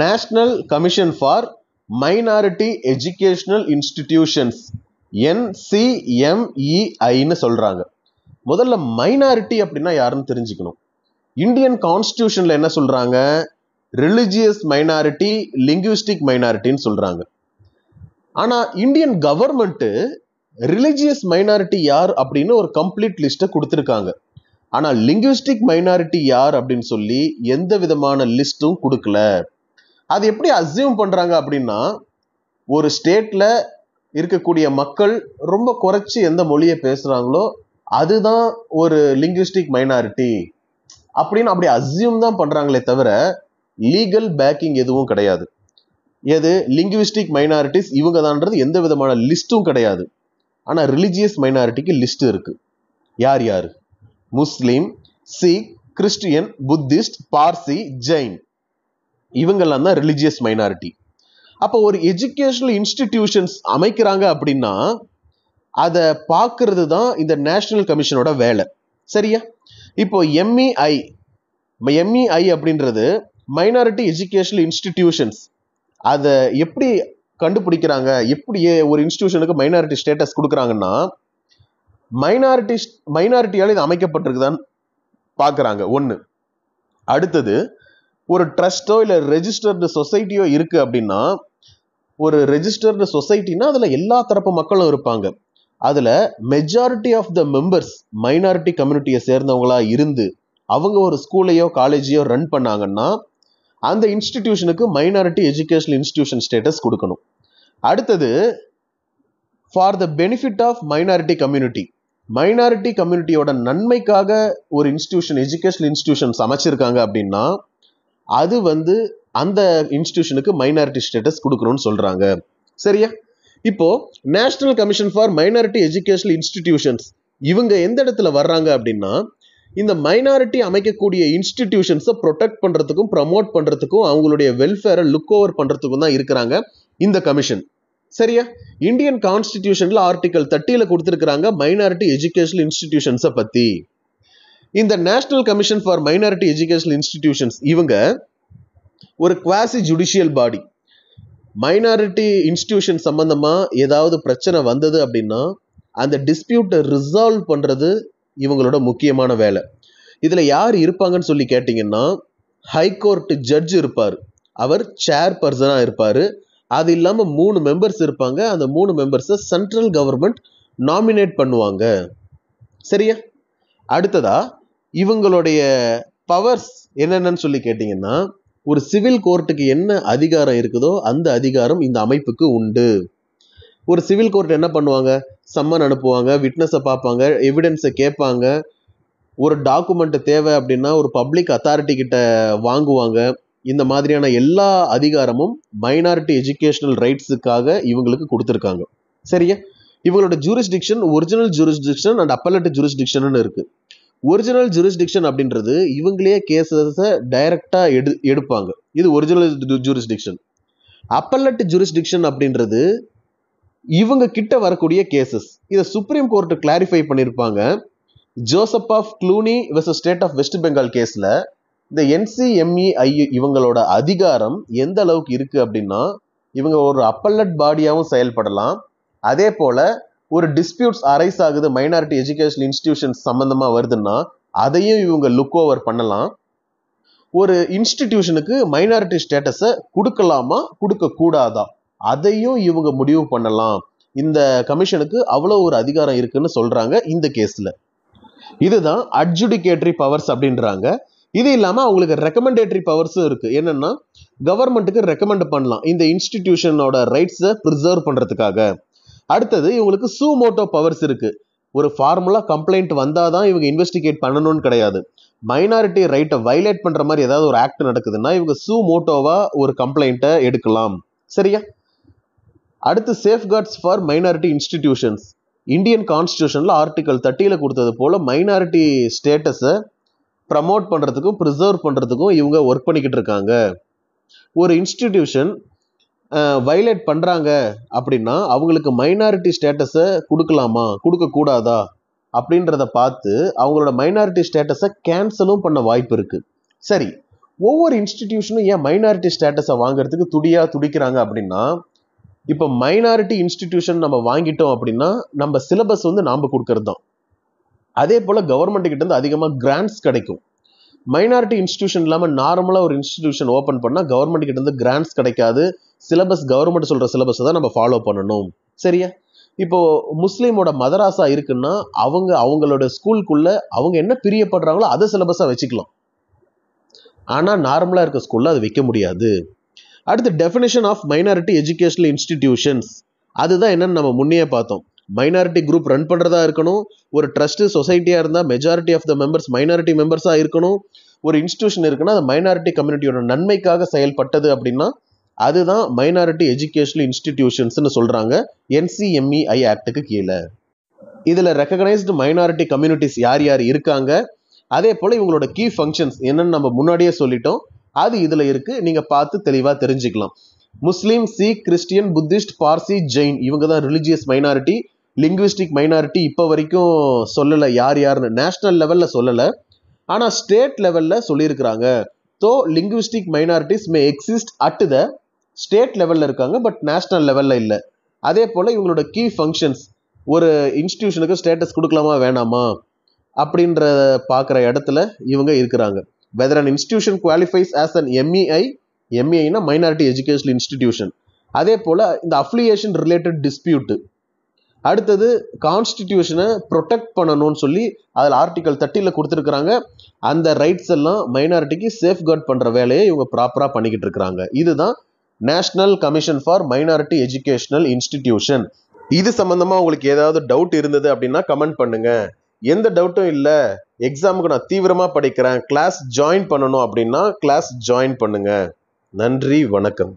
National commission for minority educational institutions, NCMEIன்னு சொல்றாங்க. முதல்ல மைனாரிட்டி அப்படின்னா யாருன்னு தெரிஞ்சுக்கணும். இந்தியன் கான்ஸ்டிடியூஷன்ல என்ன சொல்றாங்க? ரிலிஜியஸ் மைனாரிட்டி, லிங்குவிஸ்டிக் மைனாரிட்டின்னு சொல்றாங்க. ஆனா இந்தியன் கவர்மெண்ட் ரிலிஜியஸ் மைனாரிட்டி யார் அப்படின்னு ஒரு கம்ப்ளீட் லிஸ்ட்டை கொடுத்துருக்காங்க. ஆனா லிங்குவிஸ்டிக் மைனாரிட்டி யார் அப்படின்னு சொல்லி எந்த விதமான லிஸ்ட்டும் கொடுக்கல. அது எப்படி அஸ்யூம் பண்றாங்க அப்படின்னா, ஒரு ஸ்டேட்ல இருக்கக்கூடிய மக்கள் ரொம்ப குறைச்சி எந்த மொழியை பேசுறாங்களோ அதுதான் ஒரு லிங்குவிஸ்டிக் மைனாரிட்டி அப்படின்னு அப்படி அஸ்யூம் தான் பண்றாங்களே தவிர லீகல் பேக்கிங் எதுவும் கிடையாது. எது லிங்குவிஸ்டிக் மைனாரிட்டிஸ் இவங்க தான்றது எந்த விதமான லிஸ்ட்டும் கிடையாது. ஆனா ரிலிஜியஸ் மைனாரிட்டிக்கு லிஸ்ட் இருக்கு. யார் யாரு? Muslim, Sikh, Christian, Buddhist, Parsi, Jain, இவங்கெல்லாம் தான் ரிலிஜியஸ் மைனாரிட்டி. அப்போ ஒரு எஜுகேஷனல் இன்ஸ்டிடியூஷன்ஸ் அமைக்கிறாங்க அப்படின்னா அதை பார்க்கறது தான் இந்த நேஷனல் கமிஷனோட வேலை. சரியா? இப்போ எம்இஐ அப்படின்றது மைனாரிட்டி எஜுகேஷனல் இன்ஸ்டிடியூஷன்ஸ். அதை எப்படி கண்டுபிடிக்கிறாங்க, எப்படி ஒரு இன்ஸ்டிடியூஷனுக்கு மைனாரிட்டி ஸ்டேட்டஸ் கொடுக்குறாங்கன்னா, மைனாரிட்டியால் இது அமைக்கப்பட்டிருக்குதான்னு பார்க்குறாங்க. ஒன்று. அடுத்தது, ஒரு ட்ரஸ்டோ இல்லை ரெஜிஸ்டர்டு சொசைட்டியோ இருக்கு அப்படின்னா, ஒரு ரெஜிஸ்டர்டு சொசைட்டினா அதில் எல்லா தரப்பு மக்களும் இருப்பாங்க. அதில் majority of the members minority கம்யூனிட்டியை சேர்ந்தவங்களா இருந்து அவங்க ஒரு ஸ்கூலையோ காலேஜையோ ரன் பண்ணாங்கன்னா அந்த இன்ஸ்டிடியூஷனுக்கு மைனாரிட்டி எஜுகேஷனல் இன்ஸ்டிடியூஷன் ஸ்டேட்டஸ் கொடுக்கணும். அடுத்தது, for the benefit of minority community, minority கம்யூனிட்டியோட நன்மைக்காக ஒரு இன்ஸ்டிடியூஷன் எஜுகேஷனல் இன்ஸ்டிடியூஷன்ஸ் அமைச்சிருக்காங்க அப்படின்னா அது அந்த இன்ஸ்டிடியூஷனுக்கு மைனாரிட்டி ஸ்டேட்டஸ் கொடுக்கணும்னு சொல்றாங்க. சரியா? இப்போ national commission for minority educational institutions இவங்க எந்த இடத்துல வர்றாங்க அப்படின்னா, இந்த மைனாரிட்டி அமைக்கக்கூடிய இன்ஸ்டிடியூஷன்ஸை ப்ரொடெக்ட் பண்றதுக்கும் ப்ரமோட் பண்றதுக்கும் அவங்களுடைய வெல்ஃபேரை லுக் ஓவர் பண்றதுக்கும் தான் இருக்கிறாங்க இந்த கமிஷன். சரியா? இந்தியன் கான்ஸ்டிடியூஷன்ல ஆர்டிகல் 30 கொடுத்திருக்கிறாங்க மைனாரிட்டி எஜுகேஷனல் இன்ஸ்டிடியூஷன்ஸை பத்தி. இந்த national commission for minority educational institutions இவங்க ஒரு குவாசி ஜுடிஷியல் பாடி. மைனாரிட்டி இன்ஸ்டிடியூஷன் சம்பந்தமா ஏதாவது பிரச்சனை வந்தது அப்படின்னா அந்த டிஸ்பியூட்டை ரிசால்வ் பண்றது இவங்களோட முக்கியமான வேலை. இதுல யார் இருப்பாங்கன்னு சொல்லி கேட்டீங்கன்னா, ஹைகோர்ட் ஜட்ஜ் இருப்பார், அவர் சேர் பர்சனா இருப்பாரு. அது இல்லாம 3 மெம்பர்ஸ் இருப்பாங்க. அந்த 3 மெம்பர்ஸை சென்ட்ரல் கவர்மெண்ட் நாமினேட் பண்ணுவாங்க. சரியா? அடுத்ததா, இவங்களுடைய பவர்ஸ் என்னென்னு சொல்லி கேட்டீங்கன்னா, ஒரு சிவில் கோர்ட்டுக்கு என்ன அதிகாரம் இருக்குதோ அந்த அதிகாரம் இந்த அமைப்புக்கு உண்டு. ஒரு சிவில் கோர்ட் என்ன பண்ணுவாங்க? சம்மன் அனுப்புவாங்க, விட்னஸை பார்ப்பாங்க, எவிடன்ஸை கேட்பாங்க, ஒரு டாக்குமெண்ட் தேவை அப்படின்னா ஒரு பப்ளிக் அத்தாரிட்டி கிட்ட வாங்குவாங்க. இந்த மாதிரியான எல்லா அதிகாரமும் மைனாரிட்டி எஜுகேஷனல் ரைட்ஸுக்காக இவங்களுக்கு கொடுத்துருக்காங்க. சரியா? இவங்களோட jurisdiction original jurisdiction and appellate jurisdiction இருக்கு. ஒரிஜினல் ஜூரிஸ்டிக்ஷன் அப்படின்றது இவங்களே கேஸஸை டைரக்டா எடுப்பாங்க. இது ஒரிஜினல் ஜூரிஸ்டிக்ஷன். அப்பல்லட் ஜூரிஸ்டிக்ஷன் அப்படின்றது இவங்க கிட்ட வரக்கூடிய கேசஸ். இதை சுப்ரீம் கோர்ட் கிளாரிஃபை பண்ணியிருப்பாங்க. Joseph of Cluny versus state of west Bengal கேஸ்ல இந்த NCMEI இவங்களோட அதிகாரம் எந்த அளவுக்கு இருக்கு அப்படின்னா, இவங்க ஒரு அப்பல்லட் பாடியாகவும் செயல்படலாம். அதே போல ஒரு டிஸ்பியூட்ஸ் அரைஸ் ஆகுது மைனாரிட்டி எஜுகேஷனல் இன்ஸ்டிடியூஷன்ஸ் சம்பந்தமா வருதுன்னா அதையும் இவங்க லுக் ஓவர் பண்ணலாம். ஒரு இன்ஸ்டிடியூஷனுக்கு மைனாரிட்டி ஸ்டேட்டஸை கொடுக்கலாமா கொடுக்க கூடாதா அதையும் இவங்க முடிவு பண்ணலாம். இந்த கமிஷனுக்கு அவ்வளவு ஒரு அதிகாரம் இருக்குன்னு சொல்றாங்க இந்த கேஸ்ல. இதுதான் அட்ஜுடிகேட்டரி பவர்ஸ் அப்படின்றாங்க. இது இல்லாம அவங்களுக்கு ரெக்கமெண்டேட்டரி பவர்ஸும் இருக்கு. என்னன்னா, கவர்மெண்ட்டுக்கு ரெக்கமெண்ட் பண்ணலாம் இந்த இன்ஸ்டிடியூஷனோட ரைட்ஸை ப்ரிசர்வ் பண்றதுக்காக. அடுத்தது, இவங்களுக்கு சூமோட்டோ பவர்ஸ் இருக்கு. ஒரு ஃபார்முலா கம்ப்ளைண்ட் வந்தாதான் இவங்க இன்வெஸ்டிகேட் பண்ணணும்னு கிடையாது. மைனாரிட்டி ரைட்டை வயலேட் பண்ற மாதிரி ஏதாவது ஒரு ஆக்ட் நடக்குதுன்னா இவங்க சூமோட்டோவா ஒரு கம்ப்ளைண்ட்டை எடுக்கலாம். சரியா? அடுத்து, safeguards for minority institutions. Indian கான்ஸ்டிடியூஷன்ல ஆர்டிகல் 30 கொடுத்தது போல மைனாரிட்டி ஸ்டேட்டஸை ப்ரமோட் பண்றதுக்கும் ப்ரிசர்வ் பண்றதுக்கும் இவங்க ஒர்க் பண்ணிக்கிட்டு இருக்காங்க. ஒரு இன்ஸ்டிடியூஷன் வயலேட் பண்றாங்க அப்படின்னா அவங்களுக்கு மைனாரிட்டி ஸ்டேட்டஸை கொடுக்கலாமா கொடுக்க கூடாதா அப்படின்றத பார்த்து அவங்களோட மைனாரிட்டி ஸ்டேட்டஸை கேன்சலும் பண்ண வாய்ப்பு இருக்கு. சரி, ஒவ்வொரு இன்ஸ்டிடியூஷனும் ஏன் மைனாரிட்டி ஸ்டேட்டஸை வாங்குறதுக்கு துடிக்கிறாங்க அப்படின்னா, இப்போ மைனாரிட்டி இன்ஸ்டிடியூஷன் நம்ம வாங்கிட்டோம் அப்படின்னா நம்ம சிலபஸ் வந்து நாம கொடுக்கறது தான். அதே போல கவர்மெண்ட் கிட்ட இருந்து அதிகமாக கிராண்ட்ஸ் கிடைக்கும். மைனாரிட்டி இன்ஸ்டிடியூஷன் இல்லாமல் நார்மலாக ஒரு இன்ஸ்டிடியூஷன் ஓப்பன் பண்ணால் கவர்மெண்ட் கிட்ட இருந்து கிராண்ட்ஸ் கிடைக்காது. சிலபஸ் கவர்மெண்ட் சொல்ற சிலபஸை தான் நம்ம ஃபாலோ பண்ணணும். சரியா? இப்போ முஸ்லீமோட மதராசா இருக்குன்னா அவங்களோட ஸ்கூலுக்குள்ள அவங்க என்ன பிரியப்படுறாங்களோ அதை சிலபஸா வச்சுக்கலாம். ஆனா நார்மலா இருக்க ஸ்கூல்ல அது வைக்க முடியாது. அடுத்து definition of minority educational institutions. அதுதான் என்னன்னு நம்ம முன்னே பார்த்தோம். மைனாரிட்டி குரூப் ரன் பண்றதா இருக்கணும். ஒரு ட்ரஸ்ட் சொசைட்டியா இருந்தா majority of the members minority மெம்பர்ஸா இருக்கணும். ஒரு இன்ஸ்டிடியூஷன் இருக்குன்னா அது மைனாரிட்டி கம்யூனிட்டியோட நன்மைக்காக செயல்பட்டது அப்படின்னா அதுதான் மைனாரிட்டி எஜுகேஷனல் இன்ஸ்டிடியூஷன்ஸ்னு சொல்றாங்க NCMEI ஆக்டுக்கு கீழே. இதுல ரெகக்னைஸ்டு மைனாரிட்டி கம்யூனிட்டிஸ் யார் யார் இருக்காங்க, அதே போல இவங்களோட கீ ஃபங்க்ஷன்ஸ் என்னன்னு நம்ம முன்னாடியே சொல்லிட்டோம். அது இதுல இருக்கு, நீங்க பார்த்து தெளிவா தெரிஞ்சுக்கலாம். Muslim, Sikh, Christian, Buddhist, Parsi, Jain இவங்க தான் ரிலிஜியஸ் மைனாரிட்டி. லிங்குவிஸ்டிக் மைனாரிட்டி இப்போ வரைக்கும் சொல்லலை யார் யாருன்னு, நேஷனல் லெவல்ல சொல்லலை, ஆனா ஸ்டேட் லெவல்ல சொல்லியிருக்கிறாங்க. So linguistic minorities May exist at the state லெவல்ல இருக்காங்க, பட் நேஷனல் லெவல்ல இல்லை. அதே போல இவங்களோட கீ ஃபங்க்ஷன்ஸ், ஒரு இன்ஸ்டிடியூஷனுக்கு ஸ்டேட்டஸ் கொடுக்கலாமா வேணாமா அப்படின்ற பார்க்குற இடத்துல இவங்க இருக்கிறாங்க. Whether an institution qualifies as an MEI, MEIனா மைனாரிட்டி எஜுகேஷனல் இன்ஸ்டிடியூஷன். அதே போல இந்த அஃபிலியேஷன் ரிலேட்டட் டிஸ்பியூட், அடுத்தது கான்ஸ்டிடியூஷனை ப்ரொடெக்ட் பண்ணணும்னு சொல்லி அதில் ஆர்டிகல் 30 கொடுத்துருக்குறாங்க. அந்த ரைட்ஸ் எல்லாம் மைனாரிட்டிக்கு சேஃப்கார்ட் பண்ணுற வேலையை இவங்க ப்ராப்பராக பண்ணிக்கிட்டு இருக்கிறாங்க. இதுதான் national commission for minority educational institution. இது சம்பந்தமா உங்களுக்கு ஏதாவது டவுட் இருந்தது அப்படின்னா கமெண்ட் பண்ணுங்க. எந்த டவுட்டும் இல்லை, எக்ஸாமுக்கு நான் தீவிரமா படிக்கிறேன், கிளாஸ் ஜாயின் பண்ணணும் அப்படின்னா கிளாஸ் ஜாயின் பண்ணுங்க. நன்றி, வணக்கம்.